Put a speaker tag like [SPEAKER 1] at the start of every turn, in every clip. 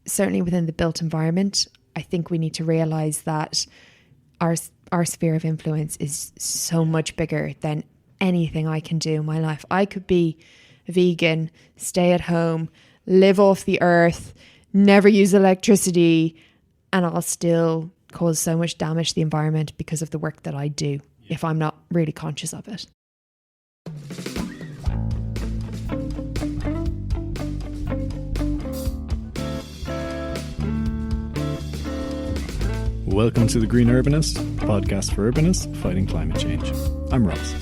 [SPEAKER 1] certainly within the built environment, I think we need to realise that our sphere of influence is so much bigger than anything I can do in my life. I could be vegan, stay at home, live off the earth, never use electricity, and I'll still cause so much damage to the environment because of the work that I do if I'm not really conscious of it.
[SPEAKER 2] Welcome to The Green Urbanist, a podcast for urbanists fighting climate change. I'm Ross.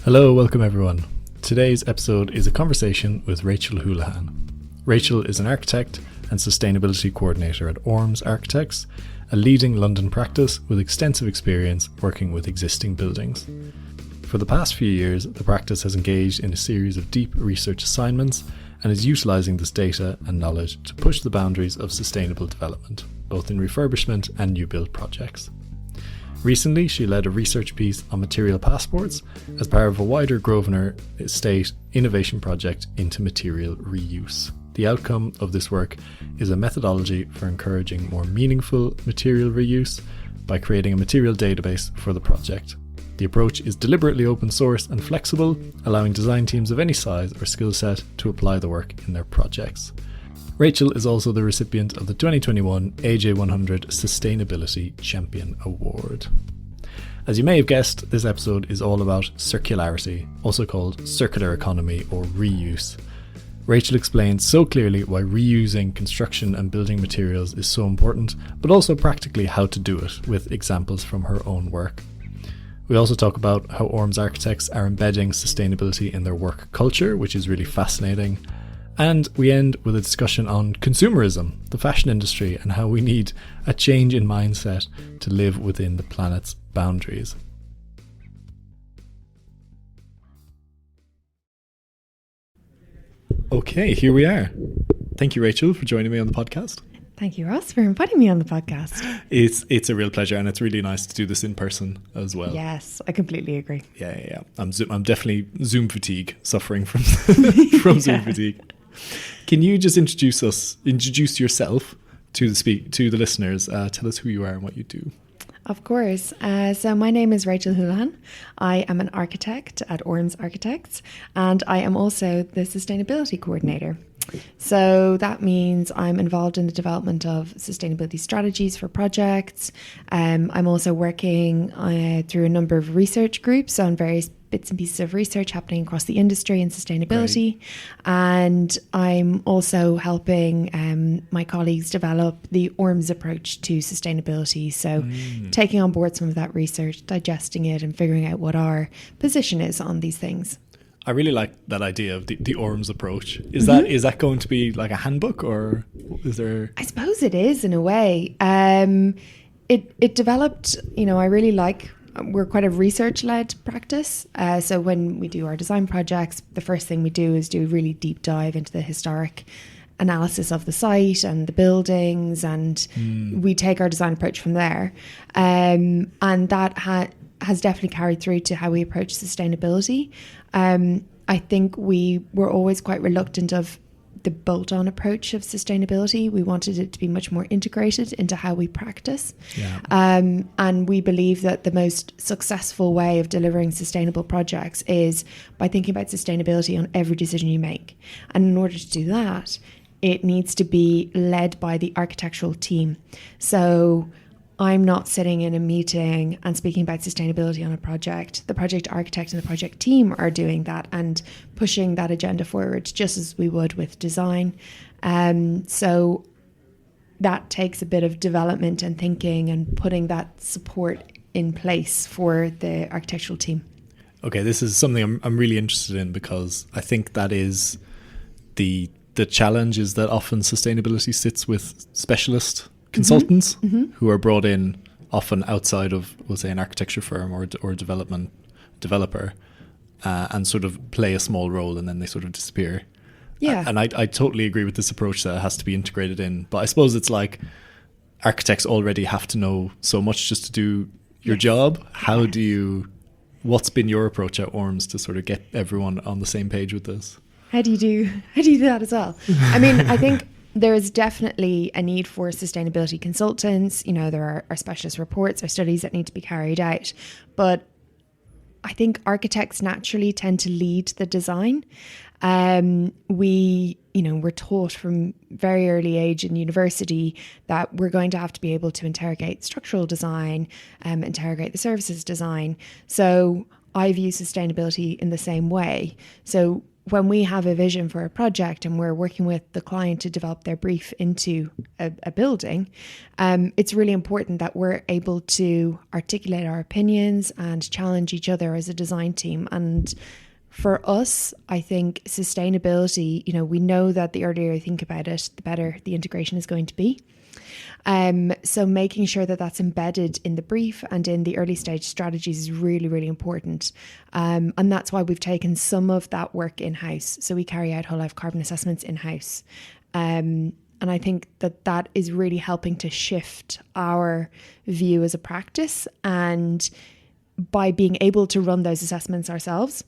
[SPEAKER 2] Hello, welcome everyone. Today's episode is a conversation with Rachel Hoolahan. Rachel is an architect and sustainability coordinator at Orms Architects, a leading London practice with extensive experience working with existing buildings. For the past few years, the practice has engaged in a series of deep research assignments and is utilising this data and knowledge to push the boundaries of sustainable development, both in refurbishment and new build projects. Recently, she led a research piece on material passports as part of a wider Grosvenor Estate Innovation Project into material reuse. The outcome of this work is a methodology for encouraging more meaningful material reuse by creating a material database for the project. The approach is deliberately open source and flexible, allowing design teams of any size or skill set to apply the work in their projects. Rachel is also the recipient of the 2021 AJ100 Sustainability Champion Award. As you may have guessed, this episode is all about circularity, also called circular economy or reuse. Rachel explains so clearly why reusing construction and building materials is so important, but also practically how to do it, with examples from her own work. We also talk about how Orms Architects are embedding sustainability in their work culture, which is really fascinating. And we end with a discussion on consumerism, the fashion industry, and how we need a change in mindset to live within the planet's boundaries. Okay, here we are. Thank you, Rachel, for joining me on the podcast.
[SPEAKER 1] Thank you, Ross, for inviting me on the podcast.
[SPEAKER 2] It's a real pleasure, and it's really nice to do this in person as well.
[SPEAKER 1] Yes, I completely agree.
[SPEAKER 2] Yeah. I'm definitely Zoom fatigue, suffering from Zoom fatigue. Can you just introduce yourself to the listeners? Tell us who you are and what you do.
[SPEAKER 1] Of course. So my name is Rachel Hoolahan. I am an architect at Orms Architects, and I am also the sustainability coordinator. So that means I'm involved in the development of sustainability strategies for projects. I'm also working through a number of research groups on various bits and pieces of research happening across the industry and sustainability. Great. And I'm also helping my colleagues develop the Orms approach to sustainability. So taking on board some of that research, digesting it and figuring out what our position is on these things.
[SPEAKER 2] I really like that idea of the Orms approach. Is that going to be like a handbook, or is there?
[SPEAKER 1] I suppose it is in a way. It developed, I really like, we're quite a research-led practice. So when we do our design projects, the first thing we do is do a really deep dive into the historic analysis of the site and the buildings, and we take our design approach from there. And that has definitely carried through to how we approach sustainability. I think we were always quite reluctant of the bolt-on approach of sustainability. We wanted it to be much more integrated into how we practice. Yeah. And we believe that the most successful way of delivering sustainable projects is by thinking about sustainability on every decision you make. And in order to do that, it needs to be led by the architectural team. So I'm not sitting in a meeting and speaking about sustainability on a project. The project architect and the project team are doing that and pushing that agenda forward, just as we would with design. So that takes a bit of development and thinking and putting that support in place for the architectural team. Okay,
[SPEAKER 2] this is something I'm really interested in, because I think that is the challenge, is that often sustainability sits with specialist consultants who are brought in often outside of, we'll say, an architecture firm or a developer, and sort of play a small role, and then they sort of disappear.
[SPEAKER 1] Yeah.
[SPEAKER 2] And I totally agree with this approach that it has to be integrated in. But I suppose it's like architects already have to know so much just to do your job. What's been your approach at Orms to sort of get everyone on the same page with this?
[SPEAKER 1] How do you do that as well? I mean, I think there is definitely a need for sustainability consultants. There are specialist reports or studies that need to be carried out. But I think architects naturally tend to lead the design. We're taught from very early age in university that we're going to have to be able to interrogate structural design, interrogate the services design. So I view sustainability in the same way. So when we have a vision for a project and we're working with the client to develop their brief into a building, it's really important that we're able to articulate our opinions and challenge each other as a design team. And for us, I think sustainability, we know that the earlier you think about it, the better the integration is going to be. So making sure that that's embedded in the brief and in the early stage strategies is really, really important. And that's why we've taken some of that work in-house. So we carry out whole life carbon assessments in-house. And I think that is really helping to shift our view as a practice. And by being able to run those assessments ourselves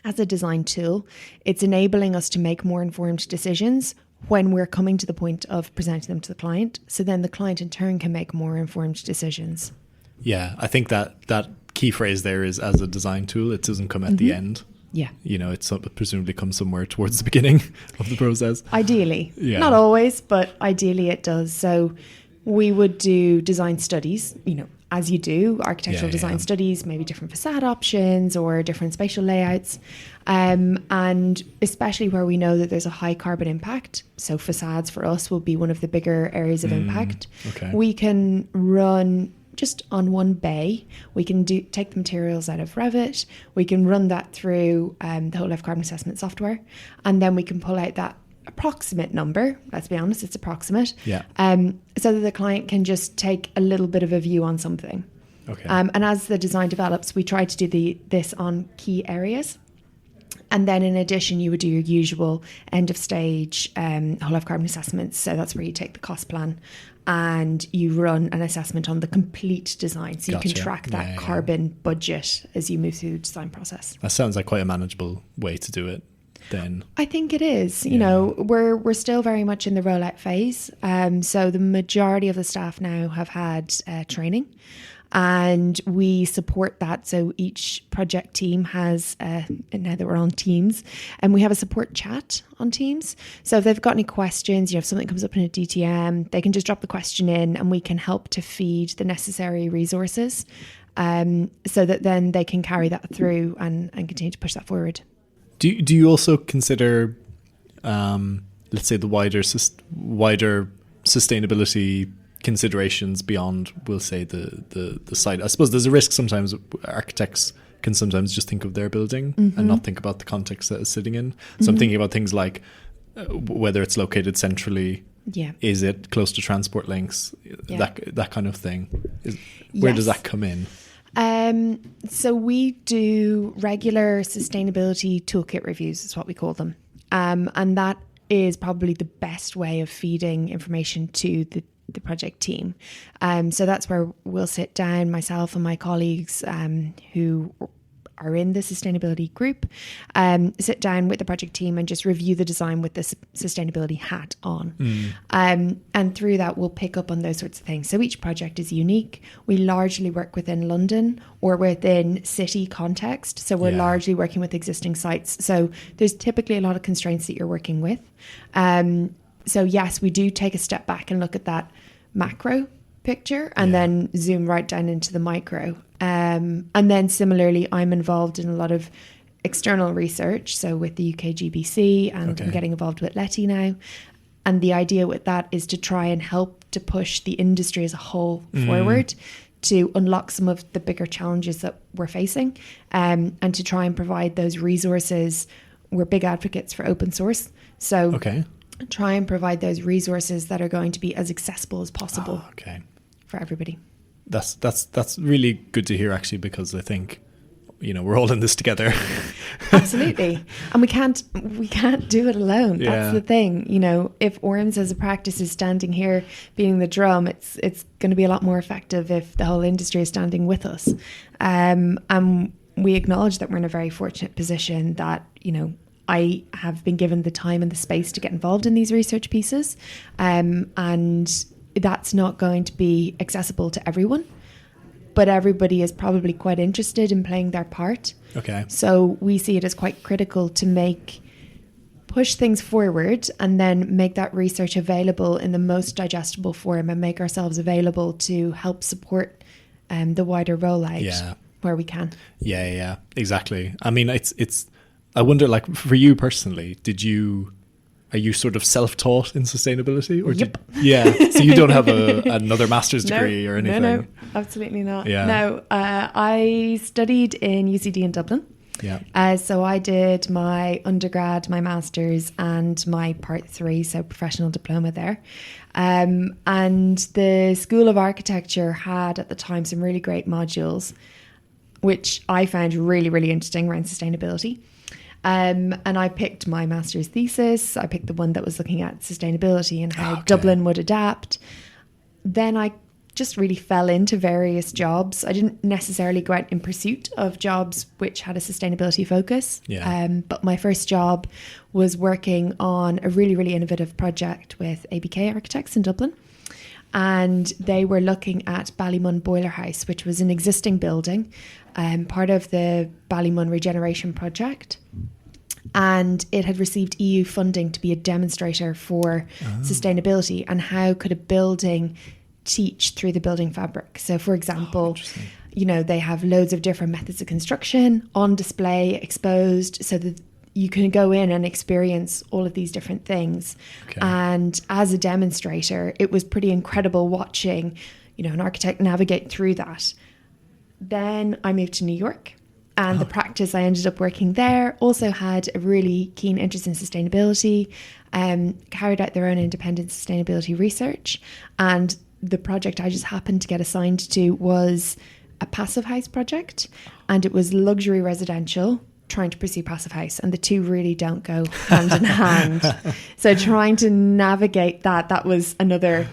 [SPEAKER 1] as a design tool, it's enabling us to make more informed decisions when we're coming to the point of presenting them to the client. So then the client in turn can make more informed decisions.
[SPEAKER 2] Yeah, I think that key phrase there is as a design tool. It doesn't come at the end.
[SPEAKER 1] Yeah.
[SPEAKER 2] It presumably comes somewhere towards the beginning of the process.
[SPEAKER 1] Ideally.
[SPEAKER 2] Yeah.
[SPEAKER 1] Not always, but ideally it does. So we would do design studies, as you do, architectural design studies, maybe different facade options or different spatial layouts. And especially where we know that there's a high carbon impact. So facades for us will be one of the bigger areas of impact.
[SPEAKER 2] Okay.
[SPEAKER 1] We can run just on one bay. We can take the materials out of Revit. We can run that through the whole life carbon assessment software. And then we can pull out that approximate number. Let's be honest, it's approximate.
[SPEAKER 2] Yeah.
[SPEAKER 1] So that the client can just take a little bit of a view on something.
[SPEAKER 2] Okay.
[SPEAKER 1] And as the design develops, we try to do this on key areas. And then in addition, you would do your usual end of stage whole life carbon assessments. So that's where you take the cost plan and you run an assessment on the complete design. So you can track that carbon budget as you move through the design process.
[SPEAKER 2] That sounds like quite a manageable way to do it then.
[SPEAKER 1] I think it is. We're still very much in the rollout phase. So the majority of the staff now have had training. And we support that. So each project team has, now that we're on Teams, and we have a support chat on Teams. So if they've got any questions, if something comes up in a DTM, they can just drop the question in and we can help to feed the necessary resources so that then they can carry that through and continue to push that forward.
[SPEAKER 2] Do you also consider, let's say, the wider sustainability considerations beyond, we'll say, the site? I suppose there's a risk sometimes architects can sometimes just think of their building and not think about the context that it's sitting in. So I'm thinking about things like whether it's located centrally, is it close to transport links, that kind of thing. Where does that come in?
[SPEAKER 1] So we do regular sustainability toolkit reviews, is what we call them. And that is probably the best way of feeding information to the project team. So that's where we'll sit down, myself and my colleagues who are in the sustainability group, sit down with the project team and just review the design with the sustainability hat on. And through that, we'll pick up on those sorts of things. So each project is unique. We largely work within London or within city context. So we're largely working with existing sites. So there's typically a lot of constraints that you're working with. So yes, we do take a step back and look at that macro picture and then zoom right down into the micro. And then similarly, I'm involved in a lot of external research. So with the UK GBC and I'm getting involved with Letty now. And the idea with that is to try and help to push the industry as a whole forward to unlock some of the bigger challenges that we're facing and to try and provide those resources. We're big advocates for open source. So try and provide those resources that are going to be as accessible as possible for everybody.
[SPEAKER 2] That's really good to hear, actually, because I think we're all in this together.
[SPEAKER 1] Absolutely. And we can't do it alone.
[SPEAKER 2] Yeah.
[SPEAKER 1] That's the thing. If Orms as a practice is standing here beating the drum, it's going to be a lot more effective if the whole industry is standing with us. And we acknowledge that we're in a very fortunate position that, I have been given the time and the space to get involved in these research pieces. And that's not going to be accessible to everyone. But everybody is probably quite interested in playing their part.
[SPEAKER 2] Okay.
[SPEAKER 1] So we see it as quite critical to push things forward and then make that research available in the most digestible form and make ourselves available to help support the wider rollout where we can.
[SPEAKER 2] Yeah, exactly. I mean, it's. I wonder, like, for you personally, are you sort of self-taught in sustainability? Or
[SPEAKER 1] yep.
[SPEAKER 2] So you don't have another master's degree or anything?
[SPEAKER 1] No, absolutely not.
[SPEAKER 2] Yeah.
[SPEAKER 1] No, I studied in UCD in Dublin.
[SPEAKER 2] Yeah.
[SPEAKER 1] So I did my undergrad, my master's and my part 3, so professional diploma there. And the School of Architecture had at the time some really great modules, which I found really, really interesting around sustainability. And I picked my master's thesis. I picked the one that was looking at sustainability and how Dublin would adapt. Then I just really fell into various jobs. I didn't necessarily go out in pursuit of jobs which had a sustainability focus.
[SPEAKER 2] Yeah.
[SPEAKER 1] But my first job was working on a really, really innovative project with ABK Architects in Dublin. And they were looking at Ballymun Boiler House, which was an existing building, part of the Ballymun Regeneration Project. And it had received EU funding to be a demonstrator for sustainability and how could a building teach through the building fabric. So, for example, they have loads of different methods of construction on display, exposed, so that you can go in and experience all of these different things. Okay. And as a demonstrator, it was pretty incredible watching, an architect navigate through that. Then I moved to New York, and the practice I ended up working there also had a really keen interest in sustainability, carried out their own independent sustainability research. And the project I just happened to get assigned to was a passive house project, and it was luxury residential trying to pursue passive house, and the two really don't go hand in hand. So trying to navigate that was another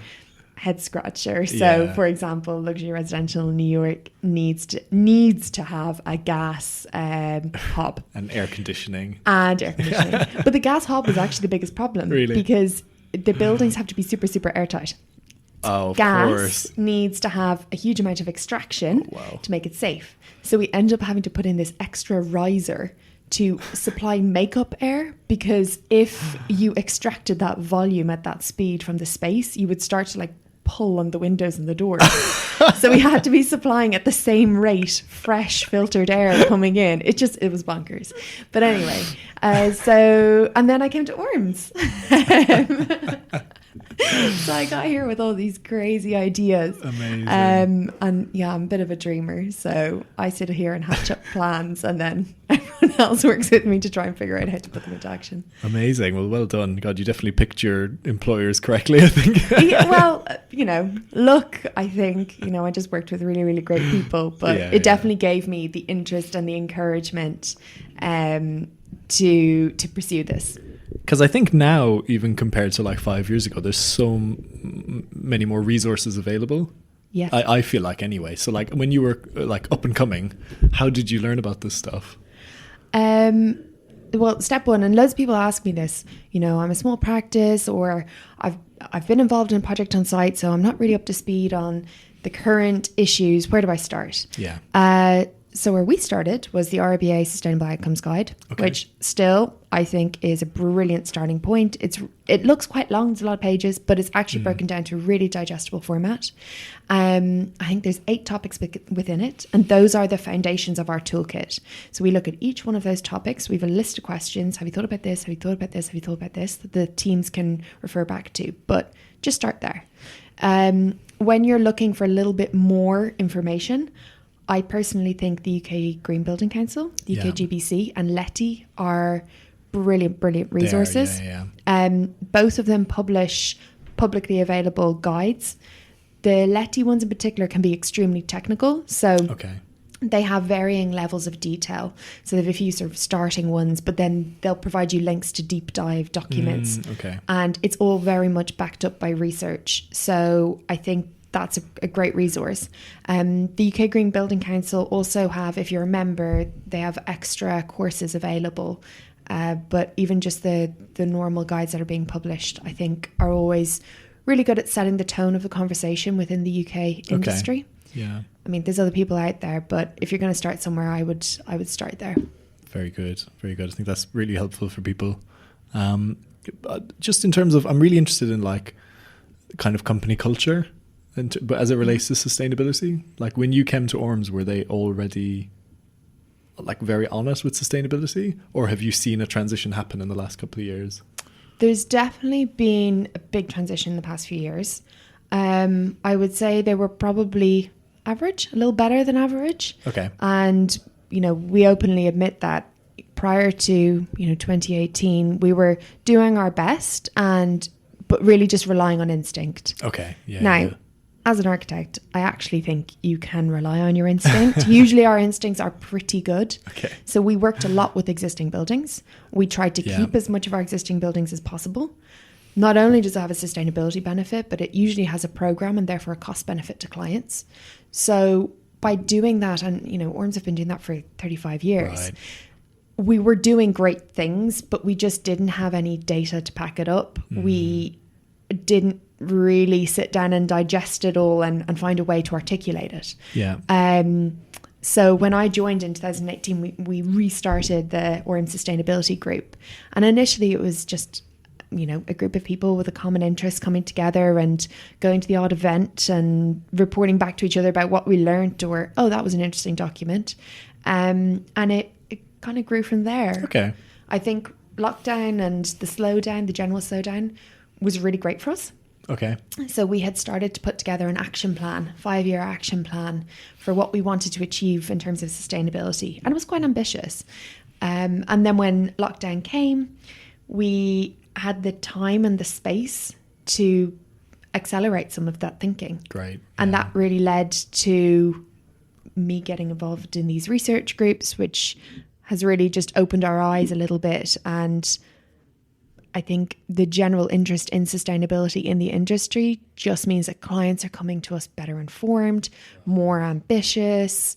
[SPEAKER 1] head scratcher. So for example, luxury residential in New York needs to have a gas hob
[SPEAKER 2] and air conditioning.
[SPEAKER 1] But the gas hob was actually the biggest problem,
[SPEAKER 2] really?
[SPEAKER 1] Because the buildings have to be super, super airtight.
[SPEAKER 2] Oh, of
[SPEAKER 1] gas
[SPEAKER 2] course.
[SPEAKER 1] needs to have a huge amount of extraction to make it safe. So we end up having to put in this extra riser to supply makeup air, because if you extracted that volume at that speed from the space, you would start to pull on the windows and the doors. So we had to be supplying at the same rate fresh filtered air coming in. It was bonkers. But anyway, and then I came to Orms. So I got here with all these crazy ideas.
[SPEAKER 2] Amazing.
[SPEAKER 1] And I'm a bit of a dreamer. So I sit here and hatch up plans, and then everyone else works with me to try and figure out how to put them into action.
[SPEAKER 2] Amazing. Well done. God, you definitely picked your employers correctly, I think.
[SPEAKER 1] Look, I think, I just worked with really, really great people, but it definitely gave me the interest and the encouragement to pursue this.
[SPEAKER 2] Because I think now, even compared to 5 years ago, there's so many more resources available.
[SPEAKER 1] Yeah.
[SPEAKER 2] I feel like anyway. So when you were up and coming, how did you learn about this stuff?
[SPEAKER 1] Well, step one, and loads of people ask me this, I'm a small practice, or I've been involved in a project on site, so I'm not really up to speed on the current issues. Where do I start?
[SPEAKER 2] Yeah.
[SPEAKER 1] So where we started was the RBA Sustainable Outcomes Guide, which still I think is a brilliant starting point. It looks quite long, it's a lot of pages, but it's actually broken down to a really digestible format. I think there's 8 topics within it, and those are the foundations of our toolkit. So we look at each one of those topics. We have a list of questions. Have you thought about this? Have you thought about this? Have you thought about this? That the teams can refer back to, but just start there. When you're looking for a little bit more information, I personally think the UK Green Building Council, the UK GBC and LETI are brilliant resources. Both of them publish publicly available guides. The LETI ones in particular can be extremely technical. So they have varying levels of detail. So they have a few sort of starting ones, but then they'll provide you links to deep dive documents.
[SPEAKER 2] Okay.
[SPEAKER 1] And it's all very much backed up by research. So I think that's a great resource. The UK Green Building Council also have, if you're a member, they have extra courses available. But even just the normal guides that are being published, I think, are always really good at setting the tone of the conversation within the UK industry.
[SPEAKER 2] Yeah.
[SPEAKER 1] I mean, there's other people out there, but if you're going to start somewhere, I would start there.
[SPEAKER 2] Very good. Very good. I think that's really helpful for people. Just in terms of, I'm really interested in like kind of company culture, but as it relates to sustainability, like when you came to Orms, were they already like very honest with sustainability, or have you seen a transition happen in the last couple of years?
[SPEAKER 1] There's definitely been a big transition in the past few years. I would say they were probably average, a little better than average.
[SPEAKER 2] Okay.
[SPEAKER 1] And, you know, we openly admit that prior to, 2018, we were doing our best but really just relying on instinct.
[SPEAKER 2] Okay. Yeah.
[SPEAKER 1] Now, as an architect, I actually think you can rely on your instinct. Usually our instincts are pretty good.
[SPEAKER 2] Okay.
[SPEAKER 1] So we worked a lot with existing buildings. We tried to keep as much of our existing buildings as possible. Not only does it have a sustainability benefit, but it usually has a program and therefore a cost benefit to clients. So by doing that, and Orms have been doing that for 35 years,
[SPEAKER 2] right.
[SPEAKER 1] We were doing great things, but we just didn't have any data to back it up. We didn't really sit down and digest it all and find a way to articulate it.
[SPEAKER 2] Yeah.
[SPEAKER 1] So when I joined in 2018, we restarted the Orms Sustainability Group. And initially it was just a group of people with a common interest coming together and going to the odd event and reporting back to each other about what we learned, or, oh, that was an interesting document. And it kind of grew from there.
[SPEAKER 2] Okay.
[SPEAKER 1] I think lockdown and the general slowdown was really great for us.
[SPEAKER 2] Okay.
[SPEAKER 1] So we had started to put together an action plan, 5-year action plan for what we wanted to achieve in terms of sustainability. And it was quite ambitious. And then when lockdown came, we had the time and the space to accelerate some of that thinking.
[SPEAKER 2] Great.
[SPEAKER 1] And that really led to me getting involved in these research groups, which has really just opened our eyes a little bit. And I think the general interest in sustainability in the industry just means that clients are coming to us better informed, more ambitious.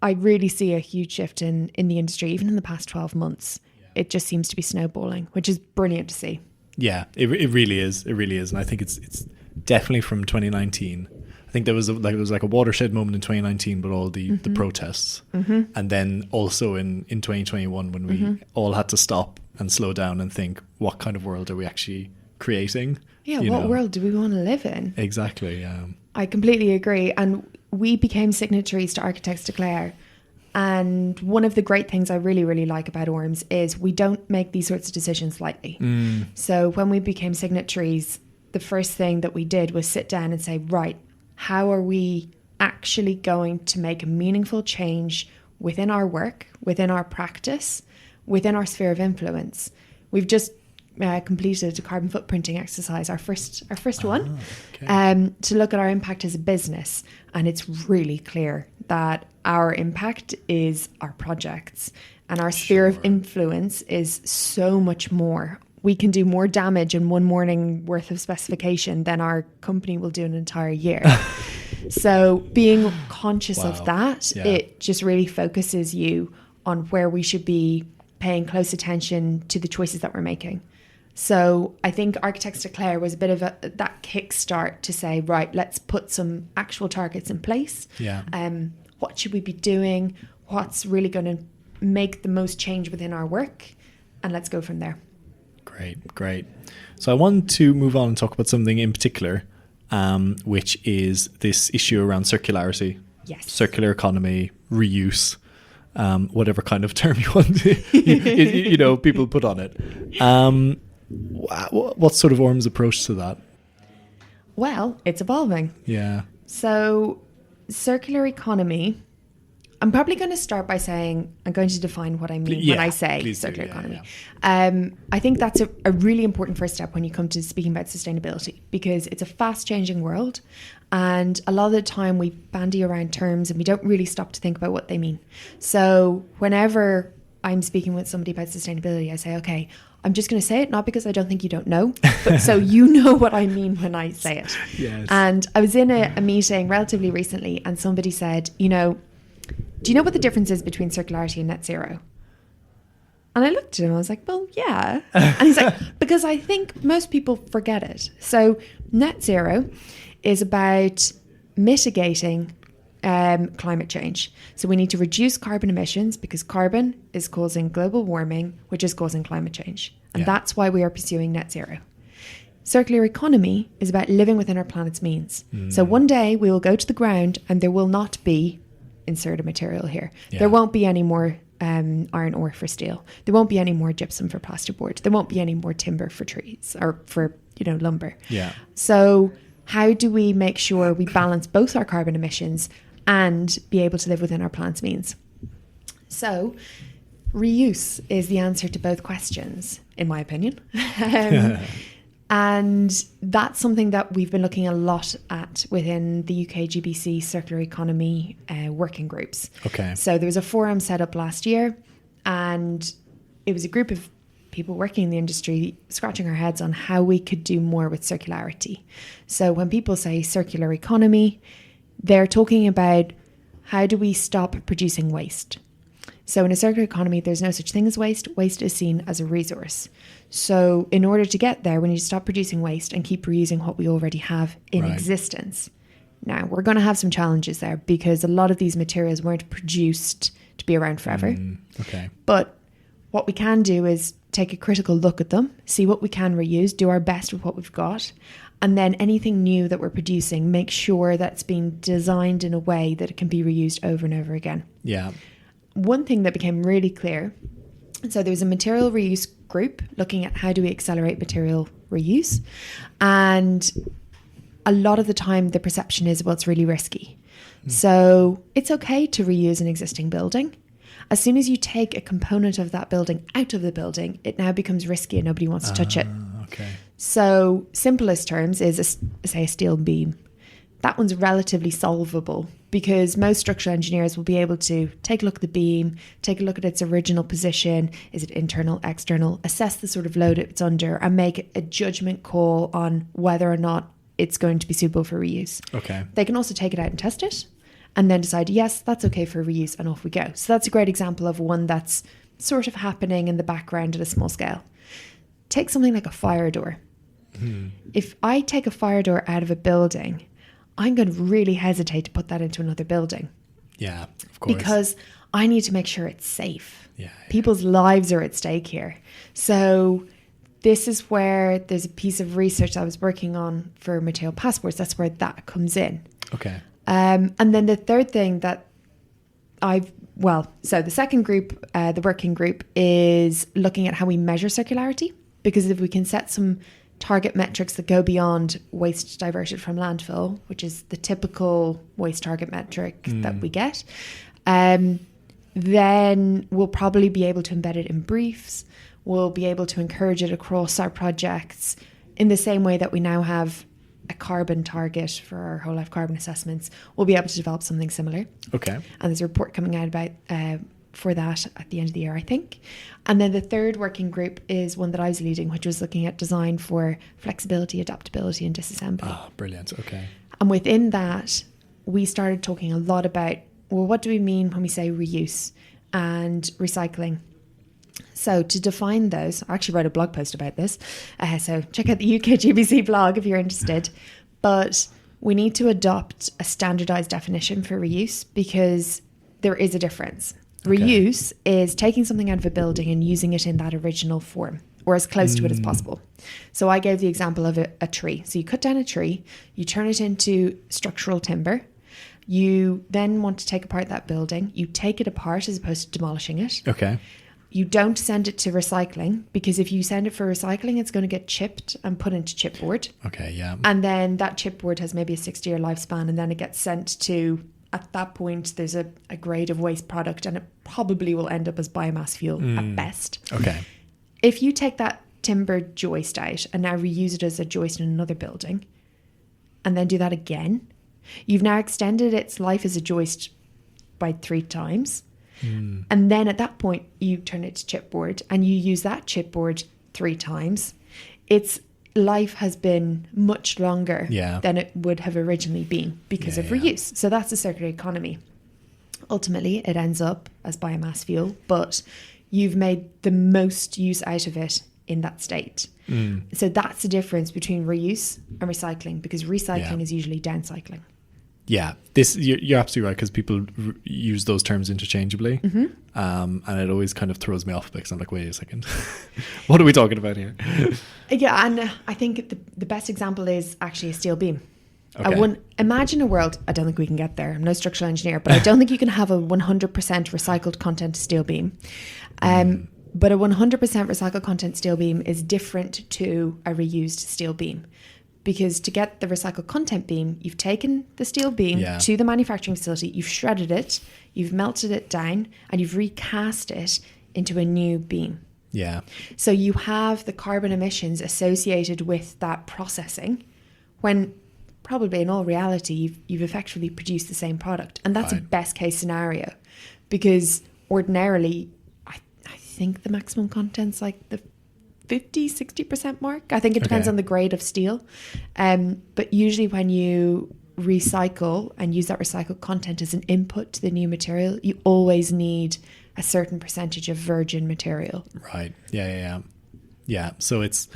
[SPEAKER 1] I really see a huge shift in the industry, even in the past 12 months. It just seems to be snowballing, which is brilliant to see.
[SPEAKER 2] Yeah, it really is. It really is. And I think it's definitely from 2019. I think there was a watershed moment in 2019 with all the protests. Mm-hmm. And then also in 2021 when we all had to stop and slow down and think, what kind of world are we actually creating?
[SPEAKER 1] Yeah, what world do we want to live in?
[SPEAKER 2] Exactly, yeah.
[SPEAKER 1] I completely agree. And we became signatories to Architects Declare. And one of the great things I really, really like about Orms is we don't make these sorts of decisions lightly. So when we became signatories, the first thing that we did was sit down and say, right, how are we actually going to make a meaningful change within our work, within our practice, within our sphere of influence? We've just completed a carbon footprinting exercise, our first one,
[SPEAKER 2] okay.
[SPEAKER 1] To look at our impact as a business. And it's really clear that our impact is our projects, and our sphere of influence is so much more. We can do more damage in one morning worth of specification than our company will do an entire year. So being conscious of that, it just really focuses you on where we should be paying close attention to the choices that we're making. So I think Architects Declare was a bit of that kickstart to say, right, let's put some actual targets in place.
[SPEAKER 2] Yeah.
[SPEAKER 1] What should we be doing? What's really going to make the most change within our work? And let's go from there.
[SPEAKER 2] Great. So I want to move on and talk about something in particular, which is this issue around circularity.
[SPEAKER 1] Yes. Circular
[SPEAKER 2] economy, reuse, whatever kind of term you want to, people put on it. What's sort of Orms' approach to that?
[SPEAKER 1] Well, it's evolving.
[SPEAKER 2] Yeah.
[SPEAKER 1] So circular economy, I'm probably going to start by saying I'm going to define what I mean when I say circular economy. I think that's a really important first step when you come to speaking about sustainability, because it's a fast changing world, and a lot of the time we bandy around terms and we don't really stop to think about what they mean. So whenever I'm speaking with somebody about sustainability, I say, okay, I'm just going to say it, not because I don't think you don't know, but so you know what I mean when I say it.
[SPEAKER 2] Yes.
[SPEAKER 1] And I was in a meeting relatively recently, and somebody said, do you know what the difference is between circularity and net zero? And I looked at him, I was like, well, yeah. And he's like, because I think most people forget it. So net zero is about mitigating climate change. So we need to reduce carbon emissions because carbon is causing global warming, which is causing climate change. And that's why we are pursuing net zero. Circular economy is about living within our planet's means. So one day we will go to the ground and there will not be, insert a material here, there won't be any more iron ore for steel. There won't be any more gypsum for plasterboard. There won't be any more timber for trees or for, lumber. Yeah. So how do we make sure we balance both our carbon emissions and be able to live within our planet's means? So reuse is the answer to both questions, in my opinion. And that's something that we've been looking a lot at within the UK GBC circular economy working groups.
[SPEAKER 2] Okay.
[SPEAKER 1] So there was a forum set up last year, and it was a group of people working in the industry scratching our heads on how we could do more with circularity. So when people say circular economy, they're talking about how do we stop producing waste. So in a circular economy, there's no such thing as waste. Waste is seen as a resource. So in order to get there, we need to stop producing waste and keep reusing what we already have in existence. Now, we're going to have some challenges there because a lot of these materials weren't produced to be around forever.
[SPEAKER 2] Okay.
[SPEAKER 1] But what we can do is take a critical look at them, see what we can reuse, do our best with what we've got, and then anything new that we're producing, make sure that's being designed in a way that it can be reused over and over again.
[SPEAKER 2] Yeah.
[SPEAKER 1] One thing that became really clear, so there was a material reuse group looking at how do we accelerate material reuse, and a lot of the time the perception is, well, it's really risky. So it's okay to reuse an existing building. As soon as you take a component of that building out of the building, it now becomes risky and nobody wants to touch it.
[SPEAKER 2] Okay.
[SPEAKER 1] So simplest terms is, say, a steel beam. That one's relatively solvable because most structural engineers will be able to take a look at the beam, take a look at its original position. Is it internal, external? Assess the sort of load it's under and make a judgment call on whether or not it's going to be suitable for reuse.
[SPEAKER 2] Okay.
[SPEAKER 1] They can also take it out and test it and then decide, yes, that's okay for reuse, and off we go. So that's a great example of one that's sort of happening in the background at a small scale. Take something like a fire door. If I take a fire door out of a building, I'm going to really hesitate to put that into another building.
[SPEAKER 2] Yeah, of course.
[SPEAKER 1] Because I need to make sure it's safe.
[SPEAKER 2] Yeah.
[SPEAKER 1] People's lives are at stake here. So this is where there's a piece of research I was working on for material passports. That's where that comes in.
[SPEAKER 2] Okay.
[SPEAKER 1] And then the third thing that so the second group, the working group, is looking at how we measure circularity. Because if we can set some target metrics that go beyond waste diverted from landfill, which is the typical waste target metric that we get, then we'll probably be able to embed it in briefs. We'll be able to encourage it across our projects in the same way that we now have a carbon target for our whole life carbon assessments. We'll be able to develop something similar.
[SPEAKER 2] Okay.
[SPEAKER 1] And there's a report coming out about for that at the end of the year, I think. And then the third working group is one that I was leading, which was looking at design for flexibility, adaptability and disassembly.
[SPEAKER 2] Oh, brilliant. Okay.
[SPEAKER 1] And within that, we started talking a lot about, well, what do we mean when we say reuse and recycling? So to define those, I actually wrote a blog post about this. So check out the UK GBC blog if you're interested. But we need to adopt a standardized definition for reuse because there is a difference. Okay. Reuse is taking something out of a building and using it in that original form or as close to it as possible. So I gave the example of a tree. So you cut down a tree, you turn it into structural timber. You then want to take apart that building. You take it apart as opposed to demolishing it.
[SPEAKER 2] Okay.
[SPEAKER 1] You don't send it to recycling because if you send it for recycling, it's going to get chipped and put into chipboard.
[SPEAKER 2] Okay, yeah.
[SPEAKER 1] And then that chipboard has maybe a 60-year lifespan and then it gets sent to at that point there's a grade of waste product and it probably will end up as biomass fuel at best.
[SPEAKER 2] Okay.
[SPEAKER 1] If you take that timber joist out and now reuse it as a joist in another building and then do that again, you've now extended its life as a joist by 3 times. And then at that point you turn it to chipboard and you use that chipboard 3 times. Its life has been much longer than it would have originally been because of reuse. So that's a circular economy. Ultimately it ends up as biomass fuel, but you've made the most use out of it in that state. So that's the difference between reuse and recycling, because recycling is usually downcycling.
[SPEAKER 2] Yeah, you're absolutely right, because people use those terms interchangeably, and it always kind of throws me off because I'm like, wait a second, what are we talking about here?
[SPEAKER 1] Yeah, and I think the best example is actually a steel beam.
[SPEAKER 2] Okay.
[SPEAKER 1] Imagine a world, I don't think we can get there, I'm no structural engineer, but I don't think you can have a 100% recycled content steel beam. But a 100% recycled content steel beam is different to a reused steel beam. Because to get the recycled content beam, you've taken the steel beam to the manufacturing facility, you've shredded it, you've melted it down, and you've recast it into a new beam.
[SPEAKER 2] Yeah.
[SPEAKER 1] So you have the carbon emissions associated with that processing, when probably in all reality, you've effectively produced the same product. And that's a best case scenario, because ordinarily, I think the maximum content's like the 50-60% mark. I think it depends on the grade of steel. But usually when you recycle and use that recycled content as an input to the new material, you always need a certain percentage of virgin material.
[SPEAKER 2] Right. Yeah. So it's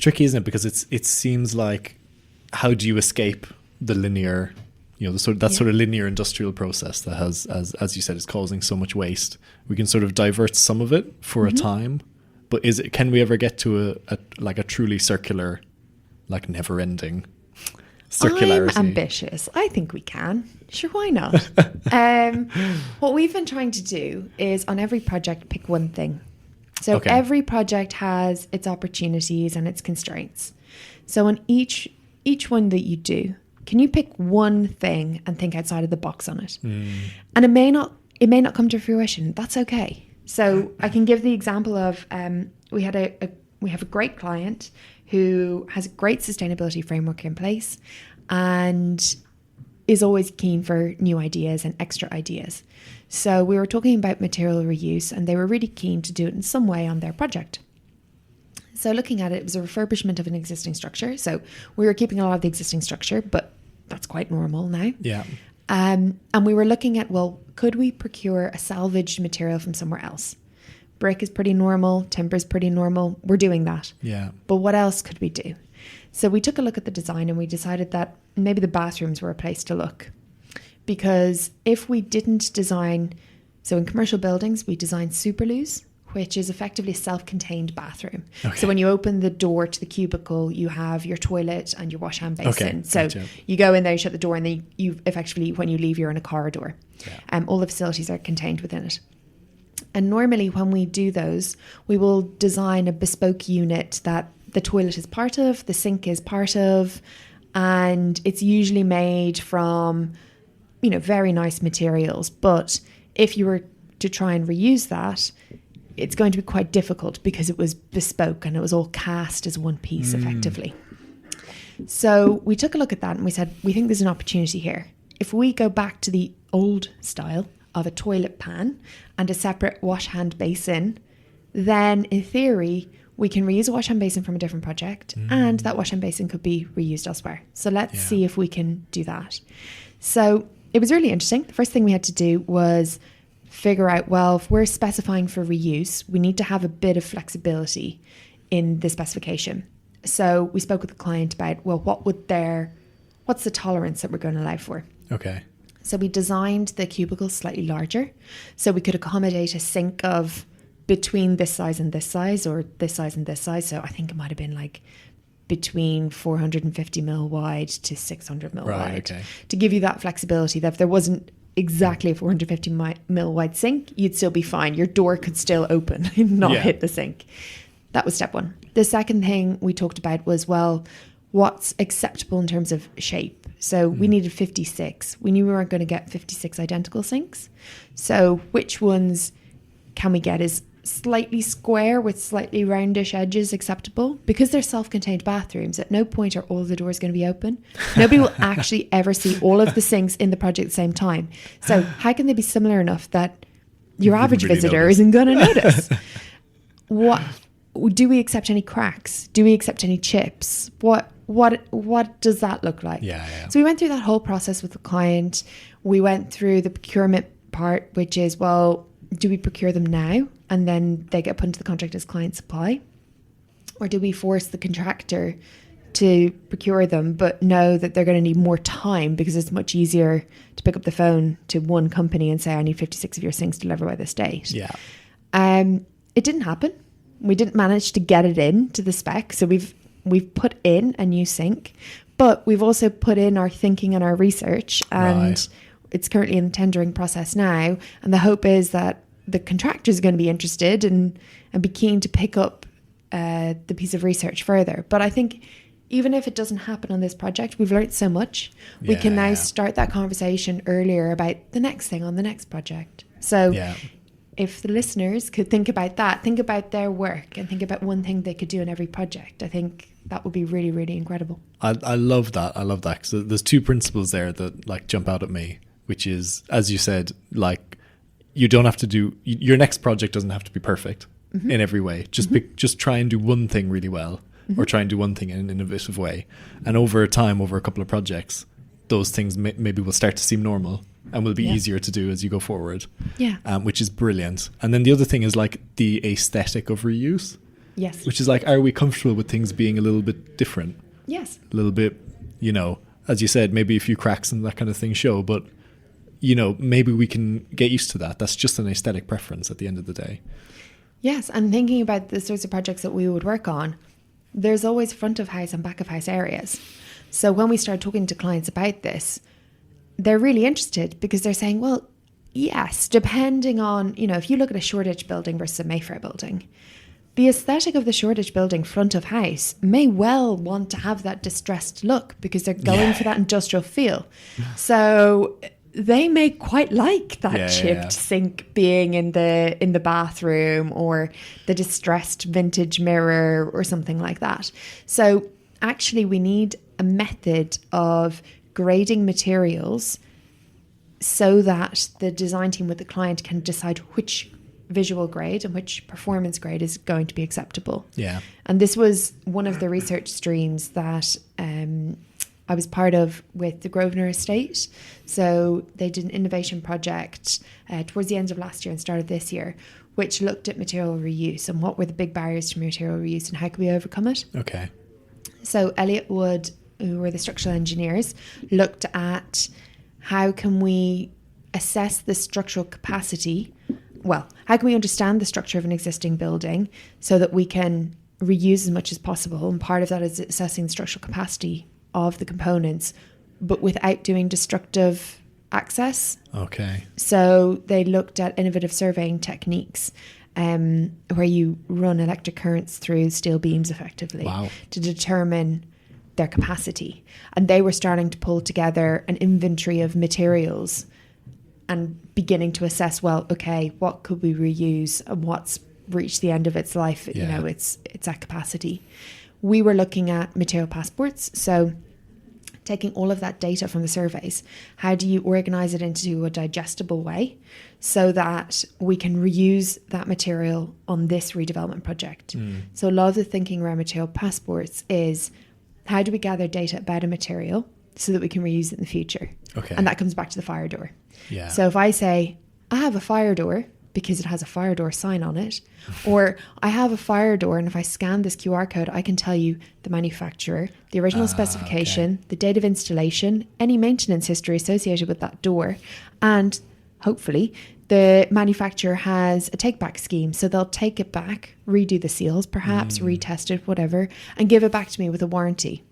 [SPEAKER 2] tricky, isn't it? Because it seems like, how do you escape the linear, the sort of linear industrial process that has, as you said, is causing so much waste? We can sort of divert some of it for a time. But can we ever get to a truly circular, like never-ending circularity?
[SPEAKER 1] I'm ambitious. I think we can. Sure, why not? What we've been trying to do is on every project pick one thing. So every project has its opportunities and its constraints. So on each one that you do, can you pick one thing and think outside of the box on it? And it may not come to fruition. That's okay. So I can give the example of we have a great client who has a great sustainability framework in place and is always keen for new ideas and extra ideas. So we were talking about material reuse, and they were really keen to do it in some way on their project. So looking at it, it was a refurbishment of an existing structure. So we were keeping a lot of the existing structure, but that's quite normal now.
[SPEAKER 2] Yeah.
[SPEAKER 1] And we were looking at, well, could we procure a salvaged material from somewhere else? Brick is pretty normal, timber is pretty normal. We're doing that.
[SPEAKER 2] Yeah.
[SPEAKER 1] But what else could we do? So we took a look at the design and we decided that maybe the bathrooms were a place to look. Because if we didn't design, so in commercial buildings, we design superloos, which is effectively a self-contained bathroom. Okay. So when you open the door to the cubicle, you have your toilet and your wash hand basin. So gotcha. You go in there, you shut the door, and then you effectively, when you leave, you're in a corridor. Yeah. All the facilities are contained within it. And normally when we do those, we will design a bespoke unit that the toilet is part of, the sink is part of, and it's usually made from, very nice materials. But if you were to try and reuse that, it's going to be quite difficult because it was bespoke and it was all cast as one piece effectively. So we took a look at that and we said, we think there's an opportunity here. If we go back to the old style of a toilet pan and a separate wash hand basin, then in theory, we can reuse a wash hand basin from a different project and that wash hand basin could be reused elsewhere. So let's see if we can do that. So it was really interesting. The first thing we had to do was figure out, well, if we're specifying for reuse, we need to have a bit of flexibility in the specification. So we spoke with the client about, well, what's the tolerance that we're going to allow for?
[SPEAKER 2] Okay.
[SPEAKER 1] So we designed the cubicles slightly larger so we could accommodate a sink of between this size and this size, or this size and this size. So I think it might have been like between 450 mil wide to 600 mil wide. Okay. To give you that flexibility that if there wasn't exactly a 450 mil wide sink, you'd still be fine. Your door could still open and not hit the sink. That was step one. The second thing we talked about was, well, what's acceptable in terms of shape. So we needed 56. We knew we weren't going to get 56 identical sinks. So which ones can we get? Is slightly square with slightly roundish edges acceptable? Because they're self-contained bathrooms, at no point are all the doors going to be open. Nobody will actually ever see all of the sinks in the project at the same time. So how can they be similar enough that your average
[SPEAKER 2] really
[SPEAKER 1] visitor
[SPEAKER 2] notice.
[SPEAKER 1] isn't going to notice? What do we accept? Any cracks? Do we accept any chips? What does that look like?
[SPEAKER 2] Yeah.
[SPEAKER 1] So we went through that whole process with the client. We went through the procurement part, which is, well, do we procure them now and then they get put into the contract as client supply? Or do we force the contractor to procure them but know that they're going to need more time because it's much easier to pick up the phone to one company and say, I need 56 of your sinks delivered by this date?
[SPEAKER 2] Yeah.
[SPEAKER 1] It didn't happen. We didn't manage to get it in to the spec. So we've put in a new sink, but we've also put in our thinking and our research, and
[SPEAKER 2] Right.
[SPEAKER 1] it's currently in the tendering process now. And the hope is that the contractor is going to be interested and be keen to pick up the piece of research further. But I think even if it doesn't happen on this project, we've learned so much. We can now start that conversation earlier about the next thing on the next project. So if the listeners could think about that, think about their work and think about one thing they could do in every project, I think that would be really, really incredible.
[SPEAKER 2] I love that. I love that. So there's two principles there that like jump out at me, which is, as you said, like you don't have to do, your next project doesn't have to be perfect in every way. Just try and do one thing really well, or try and do one thing in an innovative way. And over time, over a couple of projects, those things maybe will start to seem normal and will be easier to do as you go forward. Which is brilliant. And then the other thing is like the aesthetic of reuse.
[SPEAKER 1] Yes.
[SPEAKER 2] Which is like, are we comfortable with things being a little bit different?
[SPEAKER 1] Yes.
[SPEAKER 2] A little bit, you know, as you said, maybe a few cracks and that kind of thing show, but, you know, maybe we can get used to that. That's just an aesthetic preference at the end of the day.
[SPEAKER 1] Yes. And thinking about the sorts of projects that we would work on, there's always front of house and back of house areas. So when we start talking to clients about this, they're really interested because they're saying, well, yes, depending on, you know, if you look at a Shoreditch building versus a Mayfair building, the aesthetic of the Shoreditch building front of house may well want to have that distressed look because they're going for that industrial feel. So they may quite like that chipped sink being in the bathroom, or the distressed vintage mirror or something like that. So actually we need a method of grading materials so that the design team with the client can decide which visual grade and which performance grade is going to be acceptable.
[SPEAKER 2] Yeah.
[SPEAKER 1] And this was one of the research streams that I was part of with the Grosvenor Estate. So they did an innovation project towards the end of last year and started this year, which looked at material reuse and what were the big barriers to material reuse and how could we overcome it.
[SPEAKER 2] Okay.
[SPEAKER 1] So Elliot Wood, who were the structural engineers, looked at how can we assess the structural capacity. Well, how can we understand the structure of an existing building so that we can reuse as much as possible? And part of that is assessing the structural capacity of the components, but without doing destructive access.
[SPEAKER 2] Okay.
[SPEAKER 1] So they looked at innovative surveying techniques where you run electric currents through steel beams effectively to determine their capacity. And they were starting to pull together an inventory of materials and beginning to assess, well, okay, what could we reuse and what's reached the end of its life, you know, it's at capacity. We were looking at material passports. So taking all of that data from the surveys, how do you organize it into a digestible way so that we can reuse that material on this redevelopment project? So a lot of the thinking around material passports is, how do we gather data about a material so that we can reuse it in the future?
[SPEAKER 2] Okay.
[SPEAKER 1] And that comes back to the fire door.
[SPEAKER 2] Yeah.
[SPEAKER 1] So if I say, I have a fire door because it has a fire door sign on it, or I have a fire door and if I scan this QR code, I can tell you the manufacturer, the original specification, the date of installation, any maintenance history associated with that door, and hopefully the manufacturer has a take-back scheme. So they'll take it back, redo the seals, perhaps retest it, whatever, and give it back to me with a warranty.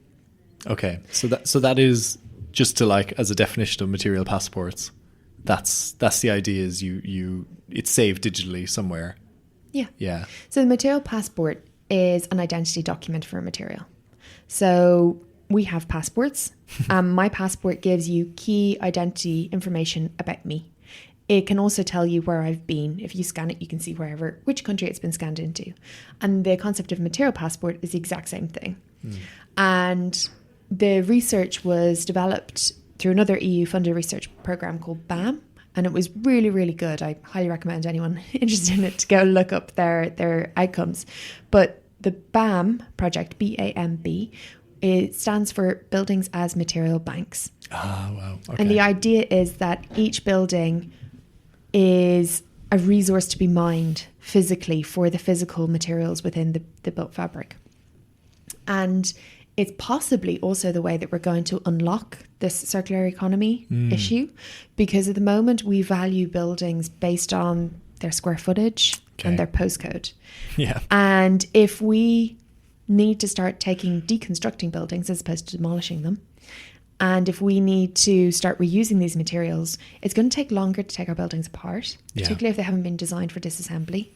[SPEAKER 2] Okay. So that is, just to like, as a definition of material passports, that's the idea, is it's saved digitally somewhere. Yeah.
[SPEAKER 1] So the material passport is an identity document for a material. So we have passports. My passport gives you key identity information about me. It can also tell you where I've been. If you scan it, you can see which country it's been scanned into. And the concept of material passport is the exact same thing. And the research was developed through another EU-funded research program called BAM. And it was really, really good. I highly recommend anyone interested in it to go look up their outcomes. But the BAM project, BAMB, it stands for Buildings as Material Banks.
[SPEAKER 2] Ah, wow. Okay.
[SPEAKER 1] And the idea is that each building is a resource to be mined physically for the physical materials within the built fabric. And it's possibly also the way that we're going to unlock this circular economy issue, because at the moment we value buildings based on their square footage and their postcode.
[SPEAKER 2] Yeah.
[SPEAKER 1] And if we need to start deconstructing buildings as opposed to demolishing them, and if we need to start reusing these materials, it's going to take longer to take our buildings apart, particularly if they haven't been designed for disassembly.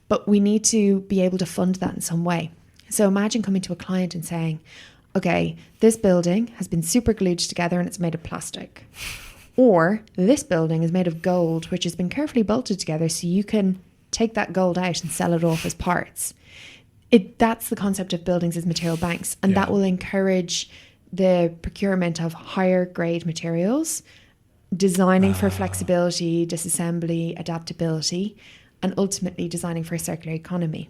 [SPEAKER 1] But we need to be able to fund that in some way. So imagine coming to a client and saying, okay, this building has been super glued together and it's made of plastic. Or this building is made of gold, which has been carefully bolted together so you can take that gold out and sell it off as parts. That's the concept of buildings as material banks. And that will encourage the procurement of higher grade materials, designing for flexibility, disassembly, adaptability, and ultimately designing for a circular economy.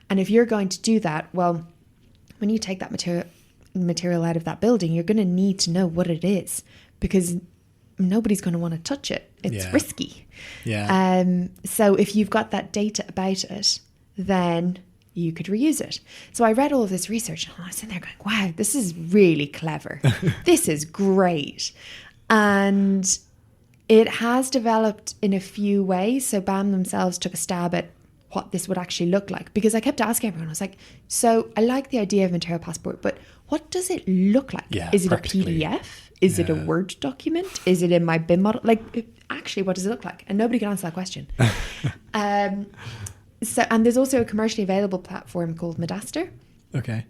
[SPEAKER 1] And if you're going to do that, well, when you take that material out of that building, you're going to need to know what it is, because nobody's going to want to touch it. It's risky.
[SPEAKER 2] Yeah.
[SPEAKER 1] So if you've got that data about it, then you could reuse it. So I read all of this research and I was sitting there going, wow, this is really clever. This is great. And it has developed in a few ways. So BAM themselves took a stab at what this would actually look like, because I kept asking everyone, I was like, so I like the idea of material passport, but what does it look like? Is it a PDF? Is it a Word document? Is it in my BIM model? Actually, what does it look like? And nobody can answer that question. And there's also a commercially available platform called Medaster.
[SPEAKER 2] Okay.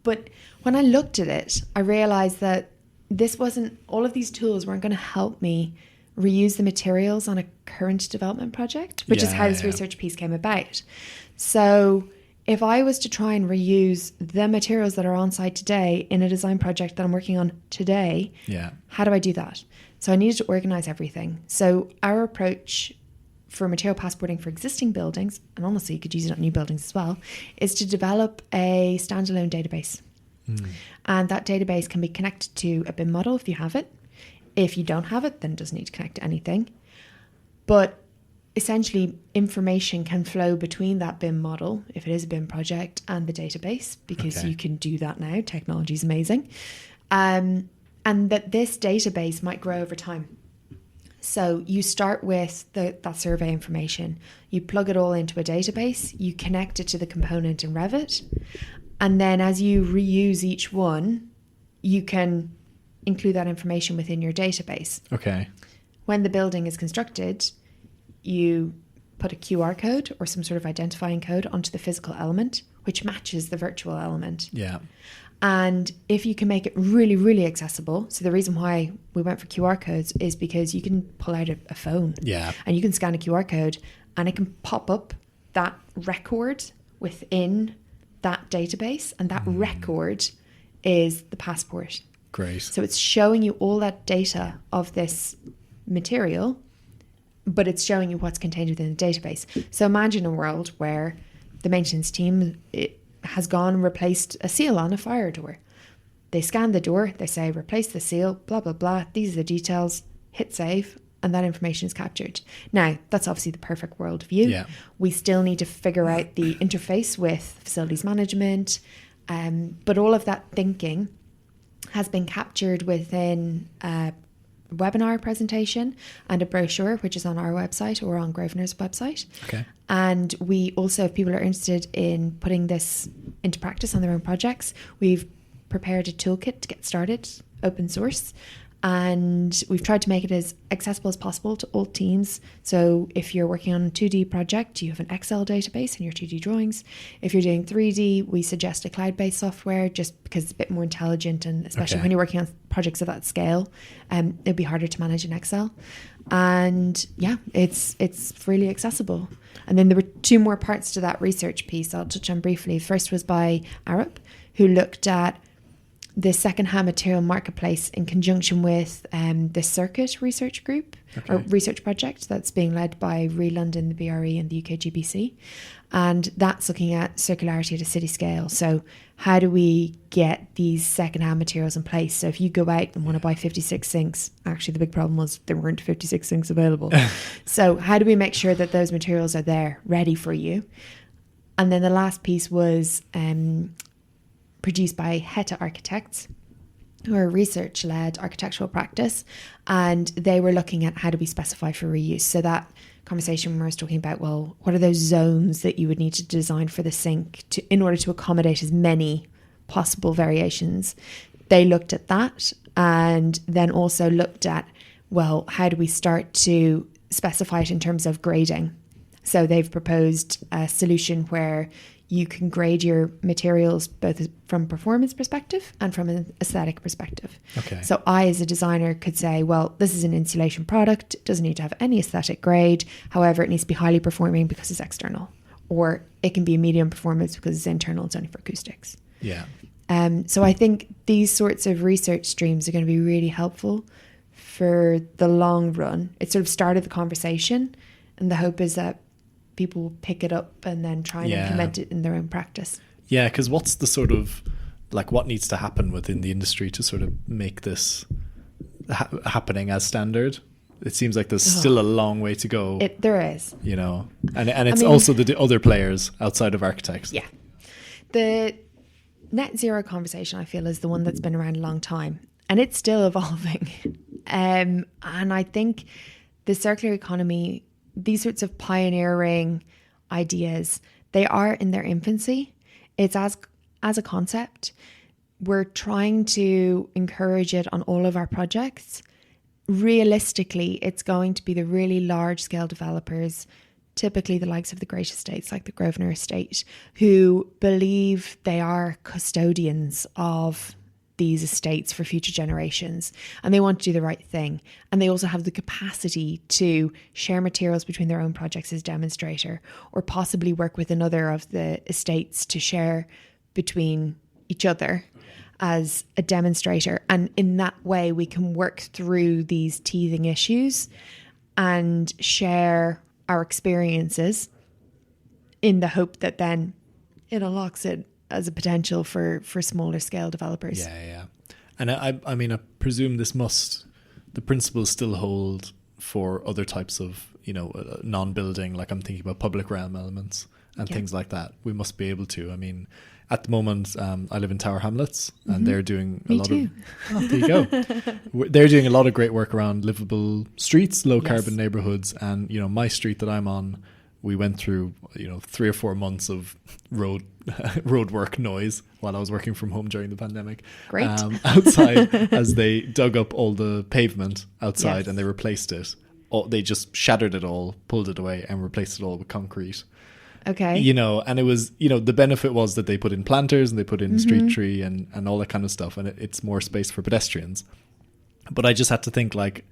[SPEAKER 1] But when I looked at it, I realized that all of these tools weren't going to help me reuse the materials on a current development project, which is how this research piece came about. So if I was to try and reuse the materials that are on site today in a design project that I'm working on today, how do I do that? So I needed to organize everything. So our approach for material passporting for existing buildings, and honestly you could use it on new buildings as well, is to develop a standalone database. And that database can be connected to a BIM model if you have it. If you don't have it, then it doesn't need to connect to anything. But essentially, information can flow between that BIM model, if it is a BIM project, and the database, because you can do that now. Technology is amazing. And that this database might grow over time. So you start with that survey information. You plug it all into a database. You connect it to the component in Revit. And then as you reuse each one, you can include that information within your database.
[SPEAKER 2] Okay.
[SPEAKER 1] When the building is constructed, you put a QR code or some sort of identifying code onto the physical element, which matches the virtual element.
[SPEAKER 2] Yeah.
[SPEAKER 1] And if you can make it really, really accessible, so the reason why we went for QR codes is because you can pull out a phone and you can scan a QR code and it can pop up that record within that database, and that record is the passport.
[SPEAKER 2] Great.
[SPEAKER 1] So it's showing you all that data of this material, but it's showing you what's contained within the database. So imagine a world where the maintenance team has gone and replaced a seal on a fire door. They scan the door, they say, replace the seal, blah, blah, blah. These are the details, hit save, and that information is captured. Now, that's obviously the perfect world view.
[SPEAKER 2] Yeah.
[SPEAKER 1] We still need to figure out the interface with facilities management, but all of that thinking has been captured within a webinar presentation and a brochure, which is on our website or on Grosvenor's website.
[SPEAKER 2] Okay.
[SPEAKER 1] And we also, if people are interested in putting this into practice on their own projects, we've prepared a toolkit to get started, open source. And we've tried to make it as accessible as possible to all teams. So if you're working on a 2D project, you have an Excel database in your 2D drawings. If you're doing 3D, we suggest a cloud-based software just because it's a bit more intelligent, and especially when you're working on projects of that scale, it'd be harder to manage in Excel. And yeah, it's freely accessible. And then there were two more parts to that research piece I'll touch on briefly. First was by Arup, who looked at the second-hand material marketplace in conjunction with the Circuit research group or research project that's being led by Re London, the BRE and the UKGBC. And that's looking at circularity at a city scale. So how do we get these second-hand materials in place? So if you go out and want to buy 56 sinks, actually the big problem was there weren't 56 sinks available. So how do we make sure that those materials are there ready for you? And then the last piece was produced by Hoolahan Architects, who are a research-led architectural practice, and they were looking at how do we specify for reuse. So that conversation where I was talking about, well, what are those zones that you would need to design for the sink in order to accommodate as many possible variations? They looked at that, and then also looked at, well, how do we start to specify it in terms of grading? So they've proposed a solution where you can grade your materials both from a performance perspective and from an aesthetic perspective.
[SPEAKER 2] Okay.
[SPEAKER 1] So I, as a designer, could say, well, this is an insulation product. It doesn't need to have any aesthetic grade. However, it needs to be highly performing because it's external. Or it can be a medium performance because it's internal. It's only for acoustics.
[SPEAKER 2] Yeah.
[SPEAKER 1] So I think these sorts of research streams are going to be really helpful for the long run. It sort of started the conversation, and the hope is that people will pick it up and then try and implement it in their own practice.
[SPEAKER 2] Yeah, because what's the sort of, like, what needs to happen within the industry to sort of make this happening as standard? It seems like there's still a long way to go.
[SPEAKER 1] There is.
[SPEAKER 2] You know, and it's also the other players outside of architects.
[SPEAKER 1] Yeah. The net zero conversation, I feel, is the one that's been around a long time, and it's still evolving. And I think the circular economy, these sorts of pioneering ideas, they are in their infancy. It's as a concept. We're trying to encourage it on all of our projects. Realistically, it's going to be the really large scale developers, typically the likes of the great estates like the Grosvenor Estate, who believe they are custodians of these estates for future generations, and they want to do the right thing, and they also have the capacity to share materials between their own projects as demonstrator, or possibly work with another of the estates to share between each other as a demonstrator. And in that way we can work through these teething issues and share our experiences in the hope that then it unlocks it as a potential for smaller scale developers.
[SPEAKER 2] Yeah. And I mean, I presume the principles still hold for other types of, you know, non-building, like I'm thinking about public realm elements and things like that. We must be able to. I mean, at the moment, I live in Tower Hamlets, and they're doing a lot of... Oh, there you go. They're doing a lot of great work around livable streets, low carbon neighborhoods, and, you know, my street that I'm on, we went through, you know, 3 or 4 months of road work noise while I was working from home during the pandemic.
[SPEAKER 1] Great.
[SPEAKER 2] Outside, as they dug up all the pavement outside and they replaced it. They just shattered it all, pulled it away, and replaced it all with concrete.
[SPEAKER 1] Okay.
[SPEAKER 2] You know, and it was, you know, the benefit was that they put in planters and they put in street tree and all that kind of stuff, and it's more space for pedestrians. But I just had to think, like,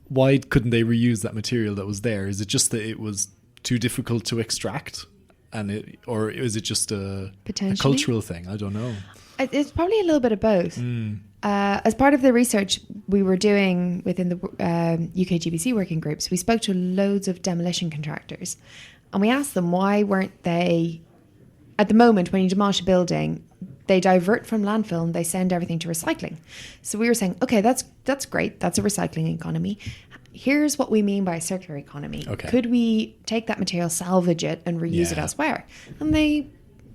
[SPEAKER 2] why couldn't they reuse that material that was there? Is it just that it was too difficult to extract, or is it just a cultural thing? I don't know.
[SPEAKER 1] It's probably a little bit of both. As part of the research we were doing within the UKGBC working groups, we spoke to loads of demolition contractors, and we asked them why weren't they, at the moment when you demolish a building, they divert from landfill and they send everything to recycling. So we were saying, okay, that's great. That's a recycling economy. Here's what we mean by a circular economy. Okay. Could we take that material, salvage it, and reuse it elsewhere? And they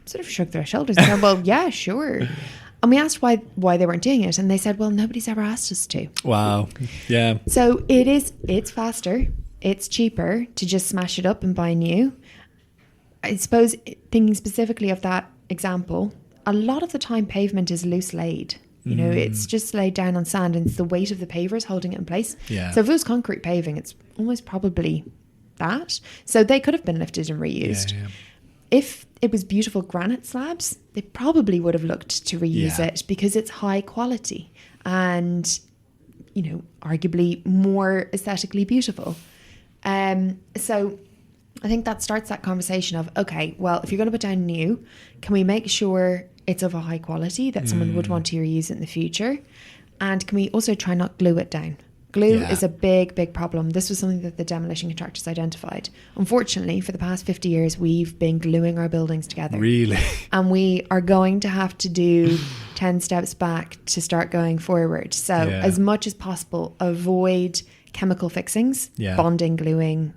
[SPEAKER 1] sort of shook their shoulders and said, well, yeah, sure. And we asked why they weren't doing it. And they said, well, nobody's ever asked us to.
[SPEAKER 2] Wow. Yeah.
[SPEAKER 1] So it's faster. It's cheaper to just smash it up and buy new. I suppose, thinking specifically of that example, a lot of the time pavement is loose laid. You know, it's just laid down on sand and it's the weight of the pavers holding it in place.
[SPEAKER 2] Yeah.
[SPEAKER 1] So if it was concrete paving, it's almost probably that. So they could have been lifted and reused.
[SPEAKER 2] Yeah.
[SPEAKER 1] If it was beautiful granite slabs, they probably would have looked to reuse it because it's high quality and, you know, arguably more aesthetically beautiful. So I think that starts that conversation of, okay, well, if you're going to put down new, can we make sure it's of a high quality that someone would want to reuse it in the future? And can we also try not glue it down? Glue is a big, big problem. This was something that the demolition contractors identified. Unfortunately, for the past 50 years, we've been gluing our buildings together.
[SPEAKER 2] Really?
[SPEAKER 1] And we are going to have to do 10 steps back to start going forward. So as much as possible, avoid chemical fixings, bonding, gluing,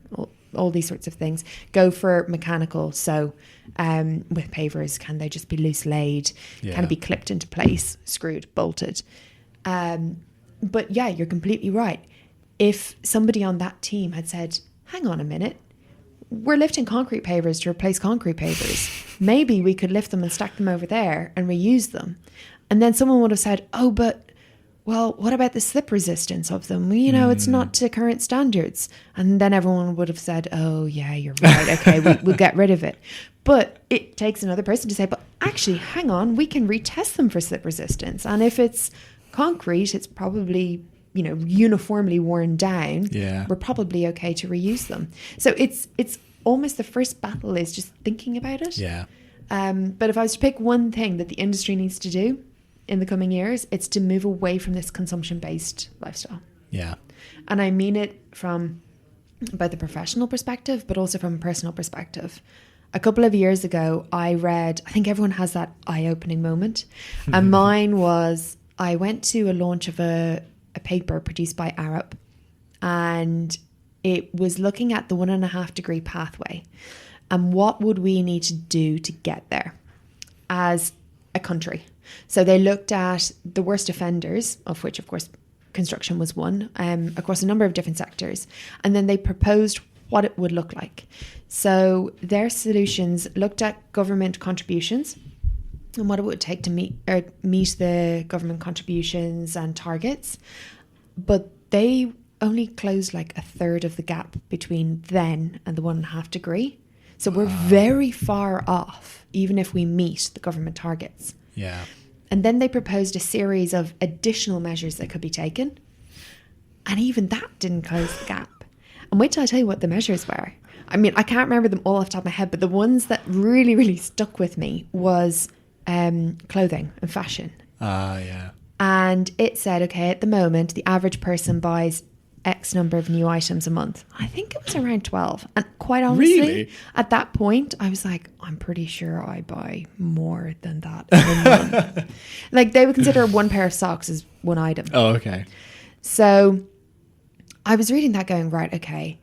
[SPEAKER 1] all these sorts of things. Go for mechanical. So with pavers, can they just be loose laid? Can it be clipped into place, screwed, bolted? But yeah, you're completely right. If somebody on that team had said, hang on a minute, we're lifting concrete pavers to replace concrete pavers. Maybe we could lift them and stack them over there and reuse them. And then someone would have said, oh, but, well, what about the slip resistance of them? You know, it's not to current standards. And then everyone would have said, oh, yeah, you're right. Okay, we'll get rid of it. But it takes another person to say, but actually, hang on, we can retest them for slip resistance. And if it's concrete, it's probably, you know, uniformly worn down. We're probably okay to reuse them. So it's almost the first battle is just thinking about it. But if I was to pick one thing that the industry needs to do in the coming years, it's to move away from this consumption-based lifestyle. And I mean it from both the professional perspective, but also from a personal perspective. A couple of years ago, I read, I think everyone has that eye-opening moment. And mine was, I went to a launch of a paper produced by Arup, and it was looking at the 1.5 degree pathway and what would we need to do to get there as a country. So they looked at the worst offenders, of which, of course, construction was one, across a number of different sectors. And then they proposed what it would look like. So their solutions looked at government contributions and what it would take to meet the government contributions and targets. But they only closed like a third of the gap between then and the 1.5 degree. So we're very far off, even if we meet the government targets. And then they proposed a series of additional measures that could be taken. And even that didn't close the gap. And wait till I tell you what the measures were. I mean, I can't remember them all off the top of my head, but the ones that really, really stuck with me was clothing and fashion. And it said, okay, at the moment, the average person buys X number of new items a month. I think it was around 12. And quite honestly, at that point, I was like, I'm pretty sure I buy more than that in a month. Like, they would consider one pair of socks as one item. So I was reading that going, right, okay.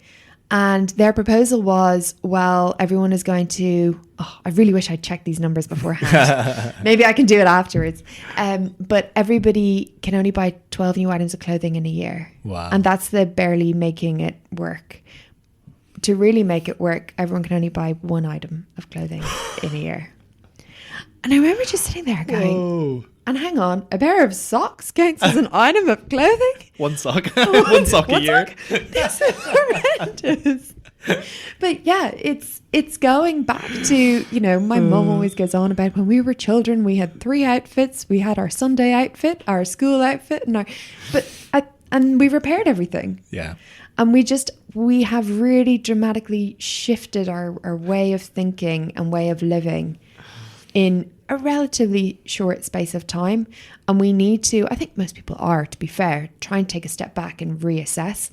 [SPEAKER 1] And their proposal was, well, everyone is going to, I really wish I'd checked these numbers beforehand. Maybe I can do it afterwards. But everybody can only buy 12 new items of clothing in a year. And that's the barely making it work. To really make it work, everyone can only buy one item of clothing in a year. And I remember just sitting there going, and hang on, a pair of socks counts as an item of clothing?
[SPEAKER 2] One sock. One sock a year.
[SPEAKER 1] This is horrendous. But yeah, it's going back to, you know, my mum always goes on about when we were children, we had 3 outfits. We had our Sunday outfit, our school outfit, and we repaired everything. And we have really dramatically shifted our way of thinking and way of living in a relatively short space of time. And we need to, I think most people are, to be fair, try and take a step back and reassess.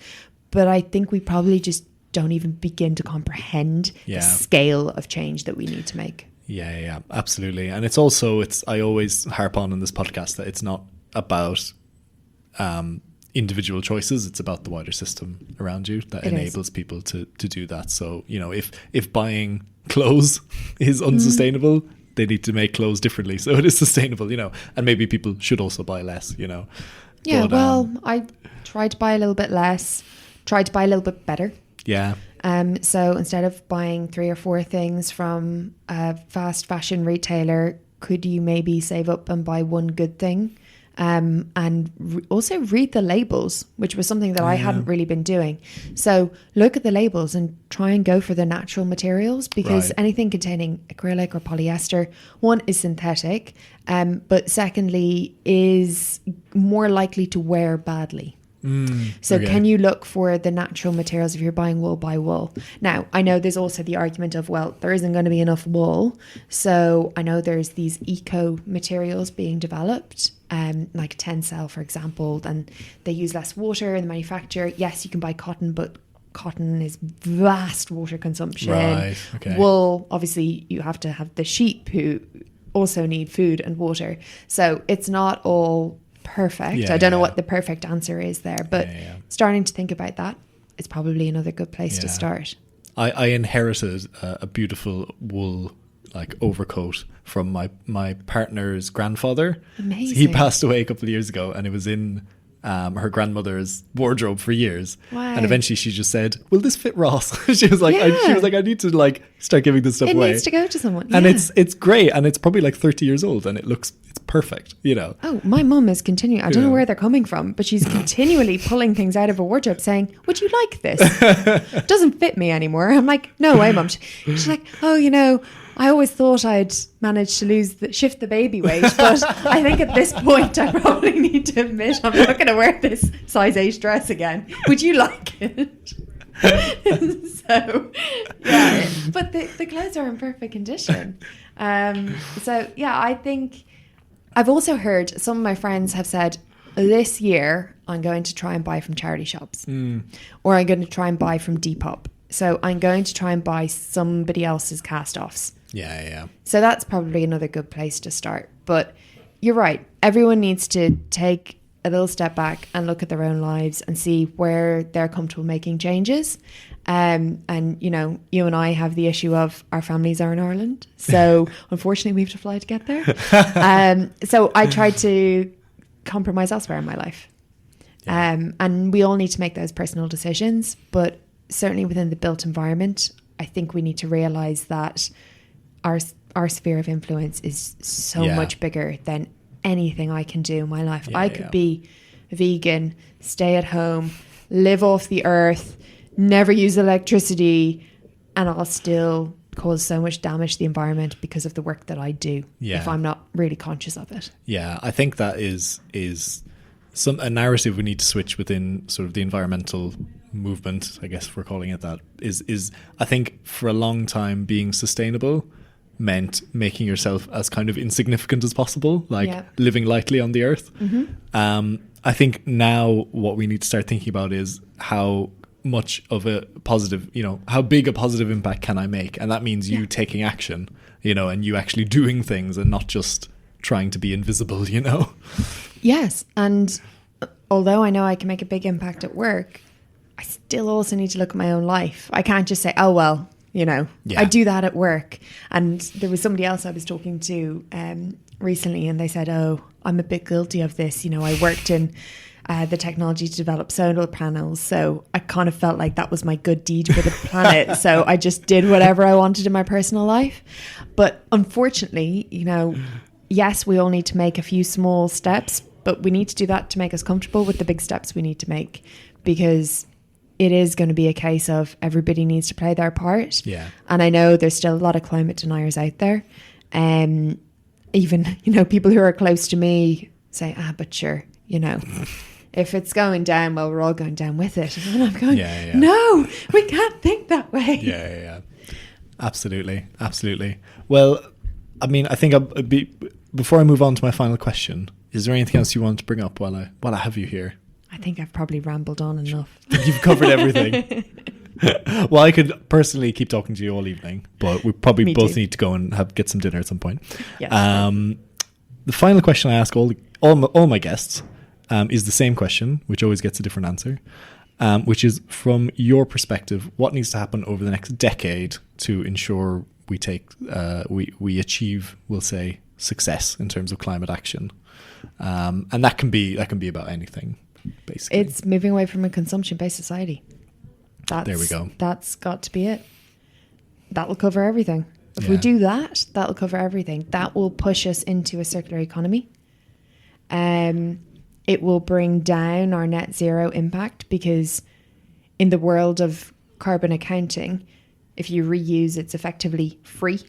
[SPEAKER 1] But I think we probably just don't even begin to comprehend the scale of change that we need to make.
[SPEAKER 2] Yeah, absolutely. And it's also, I always harp on in this podcast that it's not about individual choices, it's about the wider system around you that enables people to do that. So, you know, if buying clothes is unsustainable, they need to make clothes differently so it is sustainable, you know, and maybe people should also buy less, you know. But,
[SPEAKER 1] I tried to buy a little bit less, tried to buy a little bit better. So instead of buying 3 or 4 things from a fast fashion retailer, could you maybe save up and buy one good thing and also read the labels, which was something that I hadn't really been doing. So look at the labels and try and go for the natural materials, because anything containing acrylic or polyester, one, is synthetic, but secondly is more likely to wear badly. So can you look for the natural materials if you're buying wool, buy wool? Now, I know there's also the argument of, well, there isn't going to be enough wool. So I know there's these eco materials being developed, like Tencel, for example, and they use less water in the manufacture. Yes, you can buy cotton, but cotton is vast water consumption.
[SPEAKER 2] Right, okay.
[SPEAKER 1] Wool, obviously, you have to have the sheep who also need food and water. So it's not all perfect. I don't know what the perfect answer is there, but starting to think about that is probably another good place to start.
[SPEAKER 2] I inherited a beautiful wool like overcoat from my partner's grandfather.
[SPEAKER 1] Amazing.
[SPEAKER 2] He passed away a couple of years ago, and it was in her grandmother's wardrobe for years.
[SPEAKER 1] Wow.
[SPEAKER 2] And eventually she just said, will this fit Ross? She was like, I need to like start giving this stuff away.
[SPEAKER 1] It needs to go to someone.
[SPEAKER 2] And it's great, and it's probably like 30 years old, and it's perfect, you know.
[SPEAKER 1] Oh, my mum is continuing. I don't know where they're coming from, but she's continually pulling things out of her wardrobe saying, would you like this? It doesn't fit me anymore. I'm like, no way, mum. She's like, oh, you know, I always thought I'd managed to shift the baby weight, but I think at this point I probably need to admit I'm not going to wear this size 8 dress again. Would you like it? So, yeah, but the clothes are in perfect condition. So, yeah, I think I've also heard some of my friends have said, this year I'm going to try and buy from charity shops, or I'm going to try and buy from Depop. So I'm going to try and buy somebody else's cast-offs.
[SPEAKER 2] Yeah.
[SPEAKER 1] So that's probably another good place to start. But you're right. Everyone needs to take a little step back and look at their own lives and see where they're comfortable making changes. And, you know, you and I have the issue of our families are in Ireland. So unfortunately, we have to fly to get there. So I tried to compromise elsewhere in my life. And we all need to make those personal decisions. But certainly within the built environment, I think we need to realise that our sphere of influence is so much bigger than anything I can do in my life. I could be vegan, stay at home, live off the earth, never use electricity, and I'll still cause so much damage to the environment because of the work that I do if I'm not really conscious of it.
[SPEAKER 2] Yeah, I think that is a narrative we need to switch within sort of the environmental movement, I guess if we're calling it that, is I think for a long time being sustainable meant making yourself as kind of insignificant as possible, like living lightly on the earth. I think now what we need to start thinking about is how much of a positive, you know, how big a positive impact can I make? And that means you taking action, you know, and you actually doing things and not just trying to be invisible, you know?
[SPEAKER 1] Yes. And although I know I can make a big impact at work, I still also need to look at my own life. I can't just say, oh, well, you know, I do that at work. And there was somebody else I was talking to recently, and they said, oh, I'm a bit guilty of this. You know, I worked in the technology to develop solar panels. So I kind of felt like that was my good deed for the planet. So I just did whatever I wanted in my personal life. But unfortunately, you know, yes, we all need to make a few small steps, but we need to do that to make us comfortable with the big steps we need to make, because it is going to be a case of everybody needs to play their part.
[SPEAKER 2] Yeah.
[SPEAKER 1] And I know there's still a lot of climate deniers out there. Even, you know, people who are close to me say, but sure, you know, if it's going down, well, we're all going down with it. And I'm going, no, we can't think that way.
[SPEAKER 2] Yeah. Absolutely. Well, I mean, I think before I move on to my final question, is there anything else you want to bring up while I have you here?
[SPEAKER 1] I think I've probably rambled on enough.
[SPEAKER 2] You've covered everything. Well, I could personally keep talking to you all evening, but we probably both need to go and get some dinner at some point.
[SPEAKER 1] Yes.
[SPEAKER 2] The final question I ask all my guests is the same question, which always gets a different answer, which is, from your perspective, what needs to happen over the next decade to ensure we achieve, we'll say, success in terms of climate action, and that can be about anything. Basically,
[SPEAKER 1] it's moving away from a consumption-based society.
[SPEAKER 2] There we go.
[SPEAKER 1] That's got to be it. That'll cover everything. If we do that, that'll cover everything. That will push us into a circular economy. It will bring down our net zero impact, because in the world of carbon accounting, if you reuse, it's effectively free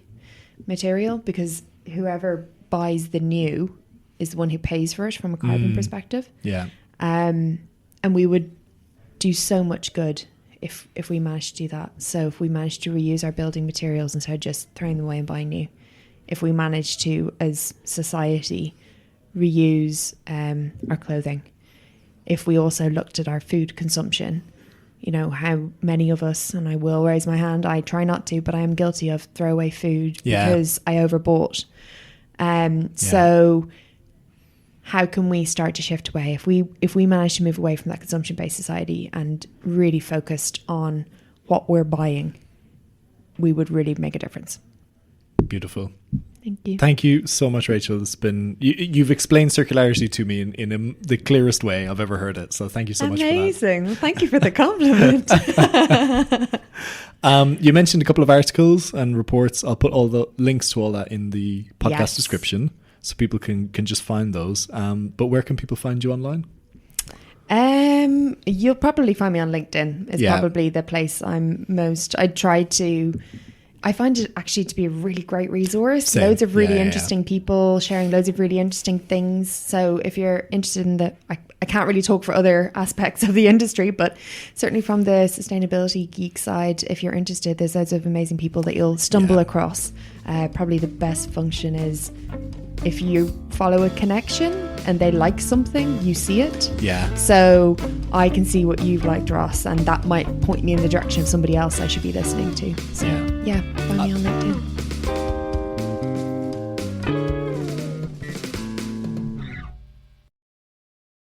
[SPEAKER 1] material, because whoever buys the new is the one who pays for it from a carbon perspective.
[SPEAKER 2] Yeah.
[SPEAKER 1] And we would do so much good if we managed to do that. So if we managed to reuse our building materials instead of just throwing them away and buying new, if we managed to, as society, reuse our clothing, if we also looked at our food consumption, you know, how many of us, and I will raise my hand, I try not to, but I am guilty of throwaway food because I overbought. So how can we start to shift away? If we manage to move away from that consumption-based society and really focused on what we're buying, we would really make a difference.
[SPEAKER 2] Beautiful.
[SPEAKER 1] Thank you.
[SPEAKER 2] Thank you so much, Rachel. It's been you've explained circularity to me in the clearest way I've ever heard it. So thank you so much for that.
[SPEAKER 1] Amazing. Well, thank you for the compliment.
[SPEAKER 2] You mentioned a couple of articles and reports. I'll put all the links to all that in the podcast description, so people can just find those. But where can people find you online?
[SPEAKER 1] You'll probably find me on LinkedIn. It's probably the place I'm most. I find it actually to be a really great resource.
[SPEAKER 2] Same.
[SPEAKER 1] Loads of really interesting people sharing loads of really interesting things. So if you're interested in I can't really talk for other aspects of the industry, but certainly from the sustainability geek side, if you're interested, there's loads of amazing people that you'll stumble across. Probably the best function is if you follow a connection and they like something, you see it.
[SPEAKER 2] Yeah.
[SPEAKER 1] So I can see what you've liked, Ross, and that might point me in the direction of somebody else I should be listening to. So yeah, find me on LinkedIn.